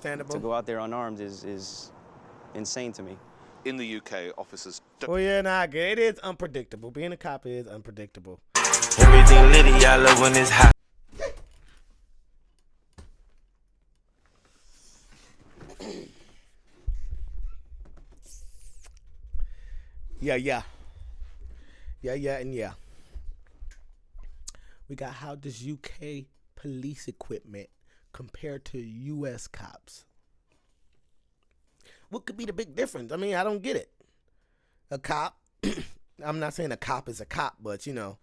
To go out there unarmed is insane to me. In the UK, officers... Well, yeah, nah, it is unpredictable. Being a cop is unpredictable. Everything litty, I love when it's hot. Yeah, and yeah. We got how does UK police equipment compare to US cops? What could be the big difference? I mean, I don't get it. A cop, I'm not saying a cop is a cop, but you know,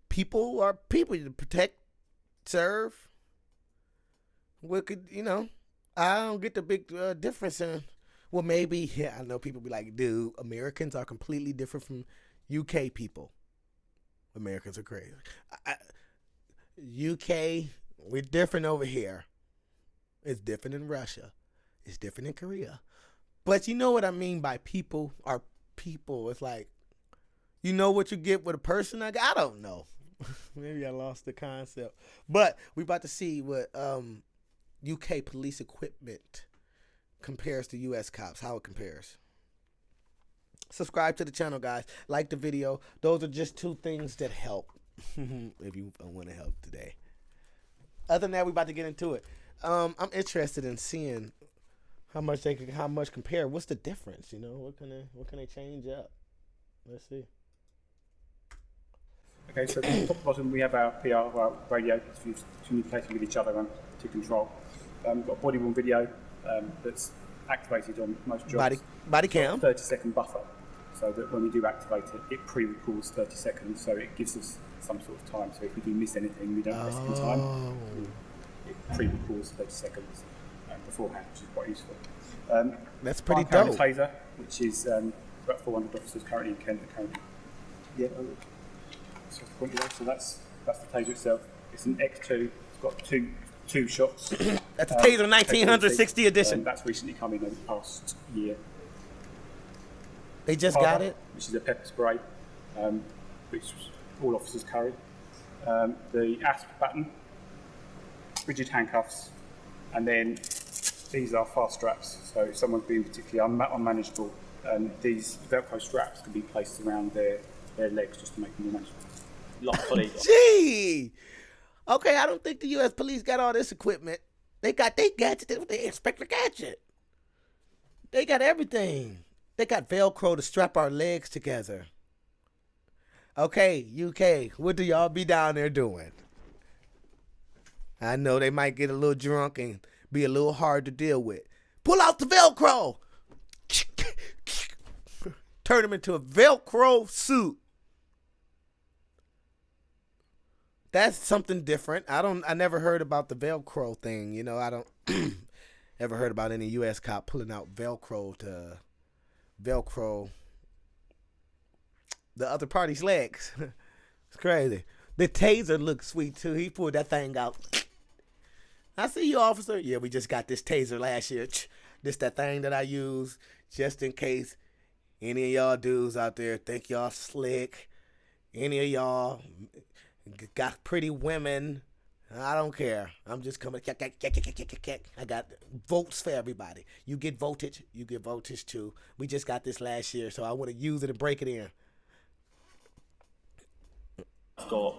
people are people to protect, serve. What could, you know, I don't get the big difference in, well, maybe, yeah, I know people be like, dude, Americans are completely different from UK people. Americans are crazy. UK, we're different over here. It's different in Russia. It's different in Korea. But you know what I mean by people are people. It's like, you know what you get with a person? I don't know. Maybe I lost the concept. But we about to see what UK police equipment compares to US cops, how it compares. Subscribe to the channel, guys. Like the video. Those are just two things that help if you want to help today. Other than that, we about to get into it. I'm interested in seeing how much compare. What's the difference? You know, what can they change up? Let's see. Okay, so at the top bottom we have our PR, our radio, communicating with each other and to control. We've got a body worn video that's activated on most jobs. Body cam. 30-second buffer, so that when we do activate it, it pre-records 30 seconds, so it gives us some sort of time. So if we do miss anything, we don't miss any time. It pre-records 30 seconds beforehand, which is quite useful. That's pretty dope. Taser, which is about 400 officers currently in Kent. Yeah. So that's the taser itself. It's an X2. It's got two shots. That's a Taser 1960 edition. That's recently come in over the past year. They just got it? Which is a pepper spray, which all officers carry. The ASP button, rigid handcuffs, and then these are fast straps. So if someone's being particularly unmanageable, these Velcro straps can be placed around their legs just to make them more manageable. Gee! Okay, I don't think the U.S. police got all this equipment. They got their gadget. They Inspector Gadget. They got everything. They got Velcro to strap our legs together. Okay, UK, what do y'all be down there doing? I know they might get a little drunk and be a little hard to deal with. Pull out the Velcro. Turn them into a Velcro suit. That's something different. I never heard about the Velcro thing. You know, I don't ever heard about any U.S. cop pulling out Velcro to Velcro the other party's legs. It's crazy. The Taser looks sweet too. He pulled that thing out. I see you, officer. Yeah, we just got this Taser last year. This that thing that I use just in case any of y'all dudes out there think y'all slick. Any of y'all got pretty women. I don't care. I'm just coming. I got votes for everybody. You get voltage. You get voltage too. We just got this last year, so I want to use it and break it in. I've got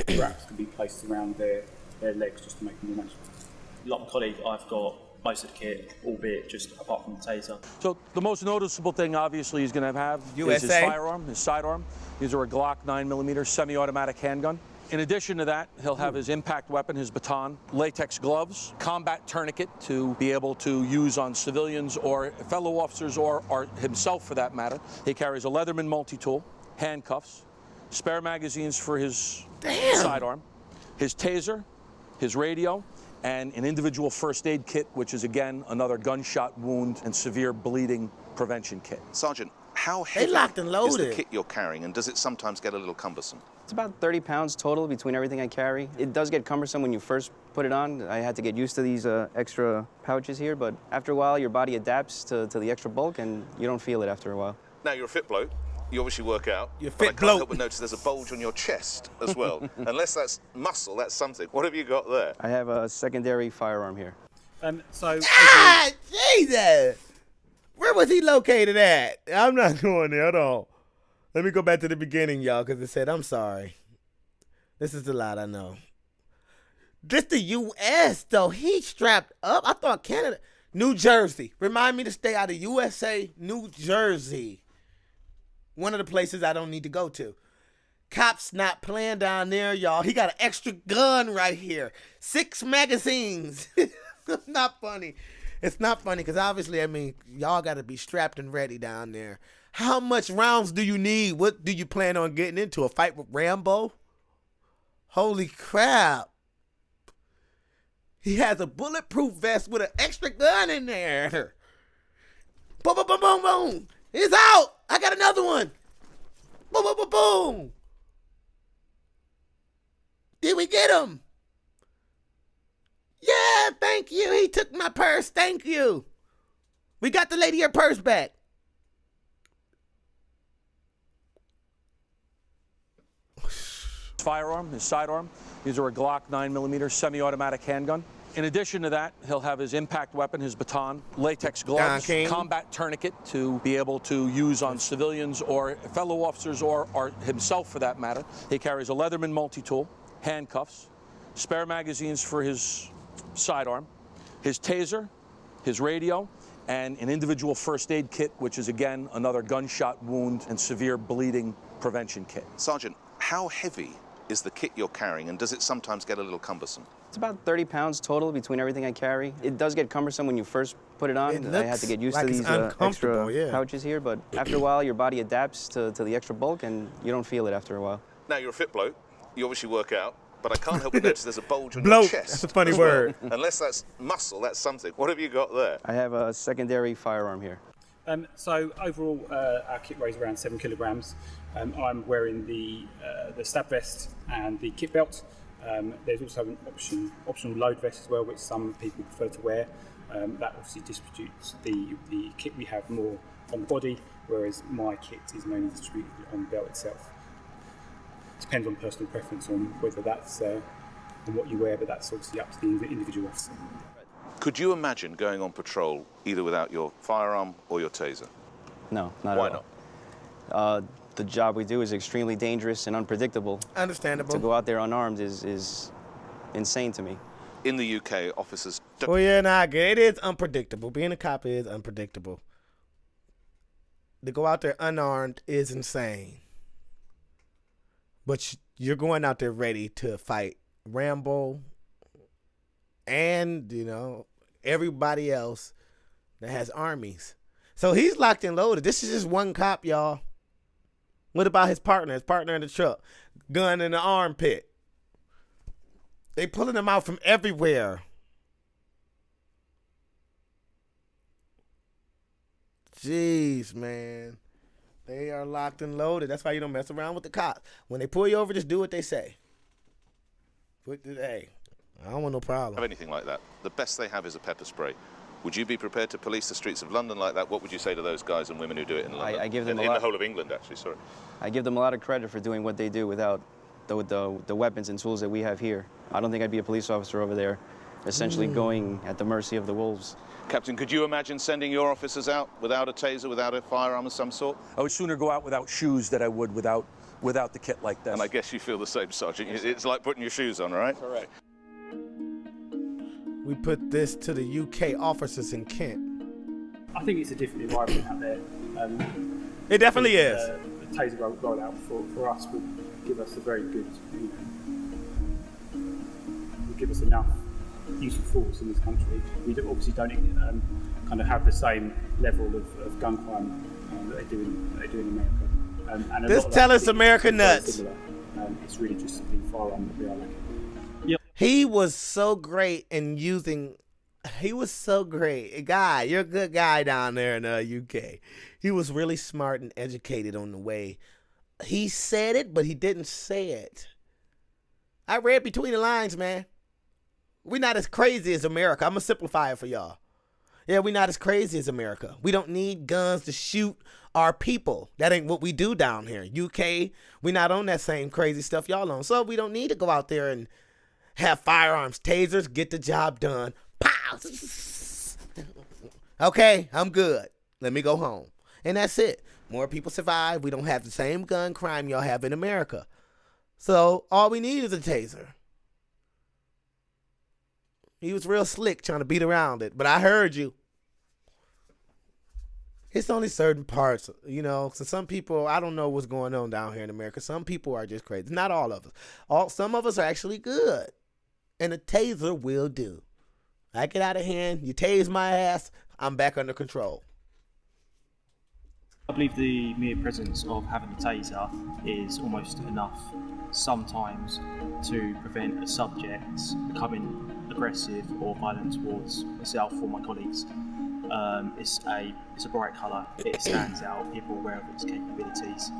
straps can be placed around their legs just to make them more manageable. Like my colleague, I've got most of the kit, albeit just apart from the Taser. So the most noticeable thing, obviously, he's going to have is his firearm, his sidearm. These are a Glock 9mm semi-automatic handgun. In addition to that, he'll have his impact weapon, his baton, latex gloves, combat tourniquet to be able to use on civilians or fellow officers or himself for that matter. He carries a Leatherman multi-tool, handcuffs, spare magazines for his sidearm, his Taser, his radio, and an individual first aid kit, which is, again, another gunshot wound and severe bleeding prevention kit. Sergeant, how heavy is the kit you're carrying, and does it sometimes get a little cumbersome? It's about 30 pounds total between everything I carry. It does get cumbersome when you first put it on. I had to get used to these extra pouches here, but after a while, your body adapts to the extra bulk, and you don't feel it after a while. Now, you're a fit bloke. You obviously work out. You're but I fit can't bloke. help but notice there's a bulge on your chest as well. Unless that's muscle, that's something. What have you got there? I have a secondary firearm here. Jesus! Where was he located at? I'm not going there at all. Let me go back to the beginning, y'all, because it said, I'm sorry. This is a lot, I know. This the U.S., though. He strapped up. I thought Canada. New Jersey. Remind me to stay out of USA, New Jersey. One of the places I don't need to go to. Cops not playing down there, y'all. He got an extra gun right here. 6 magazines. It's not funny. It's not funny because obviously, I mean, y'all got to be strapped and ready down there. How much rounds do you need? What do you plan on getting into? A fight with Rambo? Holy crap. He has a bulletproof vest with an extra gun in there. Boom, boom, boom, boom, boom. He's out. I got another one. Boom, boom, boom, boom. Did we get him? Yeah, thank you. He took my purse. Thank you. We got the lady her purse back. Firearm, his sidearm. These are a Glock 9mm semi-automatic handgun. In addition to that, he'll have his impact weapon, his baton, latex gloves, combat tourniquet to be able to use on civilians or fellow officers or himself for that matter. He carries a Leatherman multi-tool, handcuffs, spare magazines for his sidearm, his taser, his radio, and an individual first aid kit, which is again another gunshot wound and severe bleeding prevention kit. Sergeant, how heavy is the kit you're carrying, and does it sometimes get a little cumbersome? It's about 30 pounds total between everything I carry. It does get cumbersome when you first put it on. I had to get used to these extra pouches here, but after a while, your body adapts to the extra bulk, and you don't feel it after a while. Now, you're a fit bloke. You obviously work out, but I can't help but notice there's a bulge on your chest. That's a funny word. Unless that's muscle, that's something. What have you got there? I have a secondary firearm here. So overall, our kit weighs around 7 kilograms. I'm wearing the stab vest and the kit belt. There's also an optional load vest as well, which some people prefer to wear. That obviously distributes the kit we have more on the body, whereas my kit is mainly distributed on the belt itself. Depends on personal preference on whether that's on what you wear, but that's obviously up to the individual officer. Could you imagine going on patrol either without your firearm or your taser? No, not at all. Why not? The job we do is extremely dangerous and unpredictable. Understandable. To go out there unarmed is insane to me. In the UK, officers... Oh, yeah, nah, it is unpredictable. Being a cop is unpredictable. To go out there unarmed is insane. But you're going out there ready to fight Rambo and, you know, everybody else that has armies. So he's locked and loaded. This is just one cop, y'all. What about his partner? His partner in the truck. Gun in the armpit. They pulling him out from everywhere. Jeez, man. They are locked and loaded. That's why you don't mess around with the cops. When they pull you over, just do what they say. Hey, I don't want no problem. Have anything like that. The best they have is a pepper spray. Would you be prepared to police the streets of London like that? What would you say to those guys and women who do it in London? I give them in the whole of England, actually, sorry. I give them a lot of credit for doing what they do without the weapons and tools that we have here. I don't think I'd be a police officer over there, essentially going at the mercy of the wolves. Captain, could you imagine sending your officers out without a taser, without a firearm of some sort? I would sooner go out without shoes than I would without the kit like this. And I guess you feel the same, Sergeant. It's like putting your shoes on, right? Correct. We put this to the UK officers in Kent. I think it's a different environment out there. It definitely is. The taser rollout for us would give us a very good, would give us enough useful force in this country. We obviously don't kind of have the same level of gun crime that they do in America. And this tell us America nuts. It's really just the firearm that we are lacking. Yep. He was so great in using. He was so great. Guy, you're a good guy down there in the UK. He was really smart and educated on the way. He said it, but he didn't say it. I read between the lines, man. We're not as crazy as America. I'm going to simplify it for y'all. Yeah, we're not as crazy as America. We don't need guns to shoot our people. That ain't what we do down here. UK, we're not on that same crazy stuff y'all on. So we don't need to go out there and have firearms, tasers, get the job done. Pow! Okay, I'm good. Let me go home. And that's it. More people survive. We don't have the same gun crime y'all have in America. So all we need is a taser. He was real slick trying to beat around it, but I heard you. It's only certain parts, you know. So some people, I don't know what's going on down here in America. Some people are just crazy. Not all of us. Some of us are actually good. And a taser will do. I get out of hand, you tase my ass, I'm back under control. I believe the mere presence of having a taser is almost enough sometimes to prevent a subject becoming aggressive or violent towards myself or my colleagues. It's a bright colour. It stands out. People are aware of its capabilities.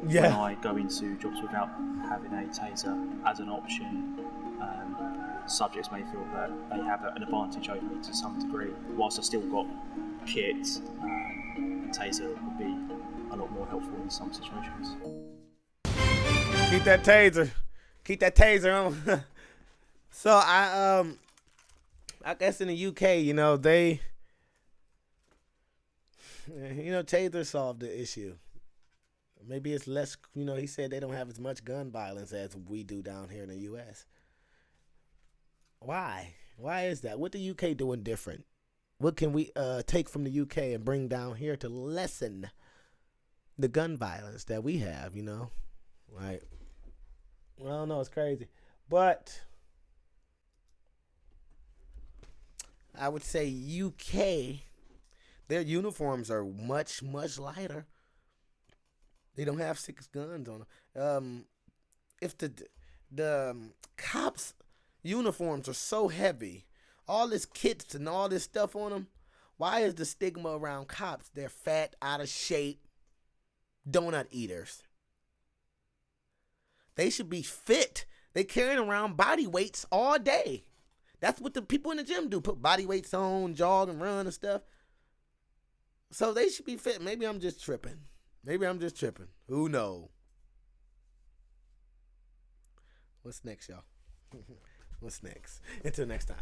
Yeah. When I go into jobs without having a taser as an option, subjects may feel that they have an advantage over me to some degree. Whilst I've still got kit, a taser would be a lot more helpful in some situations. Keep that taser. Keep that taser on. So I guess in the UK, you know, taser solved the issue. Maybe it's less, you know, he said they don't have as much gun violence as we do down here in the US. Why? Why is that? What the UK doing different? What can we take from the UK and bring down here to lessen the gun violence that we have, you know? Like, I don't know, it's crazy. But I would say UK, their uniforms are much, much lighter. They don't have 6 guns on them. If the cops' uniforms are so heavy, all this kits and all this stuff on them, why is the stigma around cops? They're fat, out of shape, donut eaters. They should be fit. They carrying around body weights all day. That's what the people in the gym do, put body weights on, jog and run and stuff. So they should be fit. Maybe I'm just tripping. Who knows? What's next, y'all? What's next? Until next time.